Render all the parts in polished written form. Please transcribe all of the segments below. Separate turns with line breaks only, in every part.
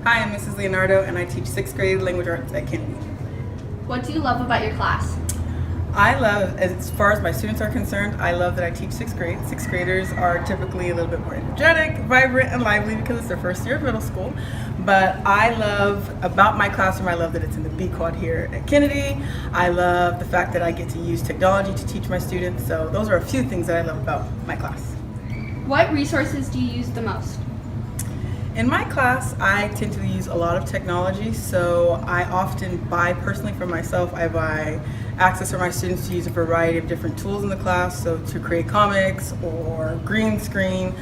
Hi, I'm Mrs. Leonardo and I teach 6th grade language arts at Kennedy.
What do you love about your class?
I love, as far as my students are concerned, I love that I teach 6th grade. 6th graders are typically a little bit more energetic, vibrant, and lively because it's their first year of middle school. But I love about my classroom, I love that it's in the B quad here at Kennedy. I love the fact that I get to use technology to teach my students. So those are a few things that I love about my class.
What resources do you use the most?
In my class, I tend to use a lot of technology, so I often buy personally for myself, I buy access for my students to use a variety of different tools in the class, so to create comics or green screen.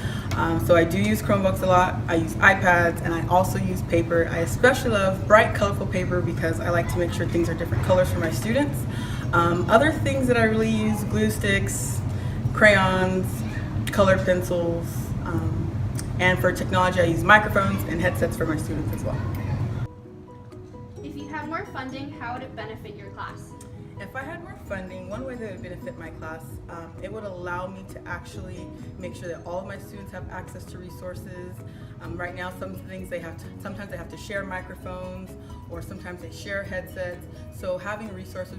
So I do use Chromebooks a lot, I use iPads, and I also use paper. I especially love bright, colorful paper because I like to make sure things are different colors for my students. Other things that I really use, glue sticks, crayons, colored pencils, and for technology, I use microphones and headsets for my students as well.
If you had more funding, how would it benefit your class?
If I had more funding, one way that would benefit my class, it would allow me to actually make sure that all of my students have access to resources. Right now, sometimes they have to share microphones, or sometimes they share headsets. So having resources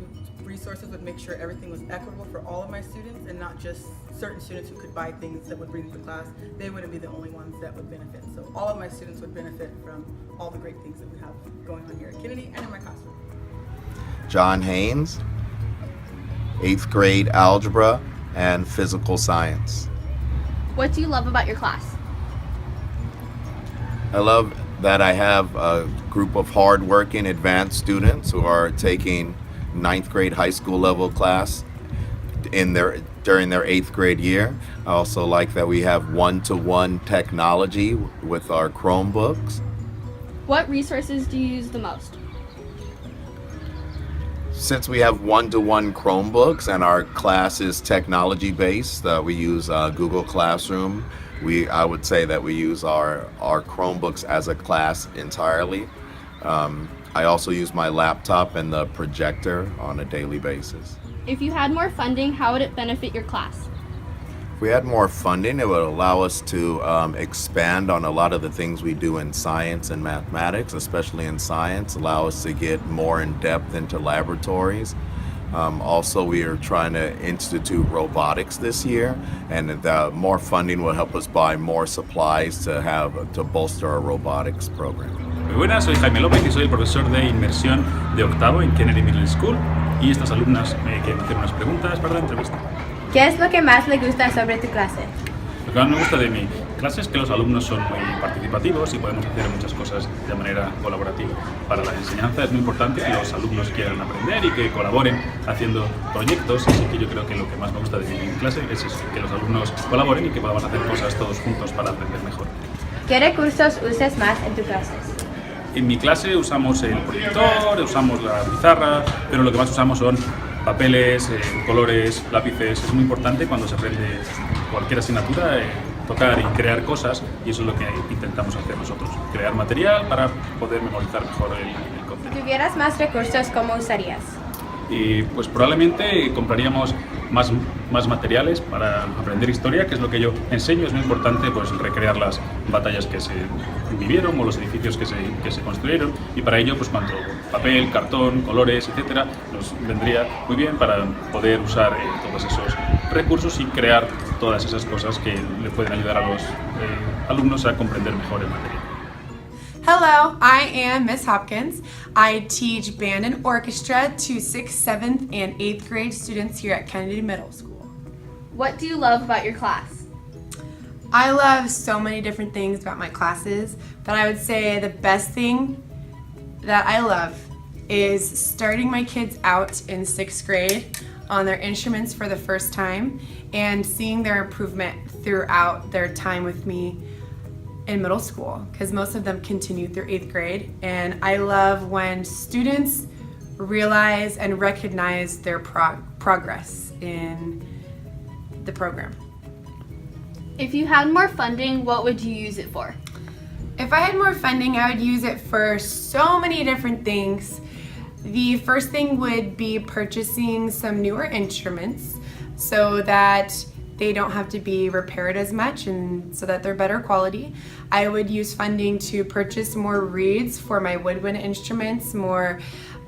would make sure everything was equitable for all of my students, and not just certain students who could buy things that would bring to class. They wouldn't be the only ones that would benefit. So all of my students would benefit from all the great things that we have going on here at Kennedy and in my classroom.
John Haynes, 8th grade algebra and physical science.
What do you love about your class?
I love that I have a group of hard-working advanced students who are taking 9th grade high school level class during their 8th grade year. I also like that we have one-to-one technology with our Chromebooks.
What resources do you use the most?
Since we have one-to-one Chromebooks and our class is technology-based, we use Google Classroom. I would say that we use our Chromebooks as a class entirely. I also use my laptop and the projector on a daily basis.
If you had more funding, how would it benefit your class?
If we had more funding, it would allow us to expand on a lot of the things we do in science and mathematics, especially in science, allow us to get more in depth into laboratories. Also, we are trying to institute robotics this year, and more funding will help us buy more supplies to bolster our robotics program.
Muy buenas, soy Jaime López y soy el profesor de inmersión de octavo en Kennedy Middle School, y estas alumnas me quieren hacer unas preguntas para la entrevista.
¿Qué es lo que más le gusta sobre tu clase?
Lo que más me gusta de mi clase es que los alumnos son muy participativos y podemos hacer muchas cosas de manera colaborativa. Para la enseñanza es muy importante que los alumnos quieran aprender y que colaboren haciendo proyectos, así que yo creo que lo que más me gusta de mi clase es eso, que los alumnos colaboren y que podamos hacer cosas todos juntos para aprender mejor.
¿Qué recursos usas más en tu clase?
En mi clase usamos el proyector, usamos la pizarra, pero lo que más usamos son papeles, colores, lápices. Es muy importante cuando se aprende cualquier asignatura tocar y crear cosas, y eso es lo que intentamos hacer nosotros, crear material para poder memorizar mejor el contenido.
Si tuvieras más recursos, ¿cómo usarías?
Y pues probablemente compraríamos más materiales para aprender historia, que es lo que yo enseño. Es muy importante pues recrear las batallas que se vivieron o los edificios que se construyeron, y para ello pues cuanto papel, cartón, colores, etcétera, nos vendría muy bien para poder usar todos esos recursos y crear todas esas cosas que le pueden ayudar a los alumnos a comprender mejor el material.
Hello, I am Miss Hopkins. I teach band and orchestra to 6th, 7th, and 8th grade students here at Kennedy Middle School.
What do you love about your class?
I love so many different things about my classes, but I would say the best thing that I love is starting my kids out in 6th grade on their instruments for the first time and seeing their improvement throughout their time with me in middle school, because most of them continue through 8th grade, and I love when students realize and recognize their progress in the program.
If you had more funding, what would you use it for?
If I had more funding, I would use it for so many different things. The first thing would be purchasing some newer instruments so that they don't have to be repaired as much and so that they're better quality. I would use funding to purchase more reeds for my woodwind instruments, more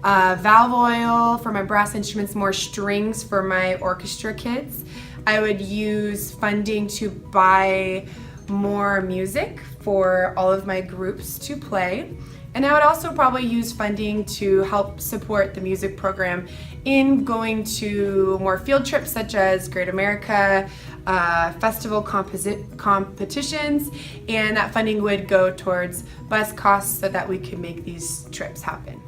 valve oil for my brass instruments, more strings for my orchestra kits. I would use funding to buy more music for all of my groups to play. And I would also probably use funding to help support the music program in going to more field trips such as Great America, festival competitions, and that funding would go towards bus costs so that we could make these trips happen.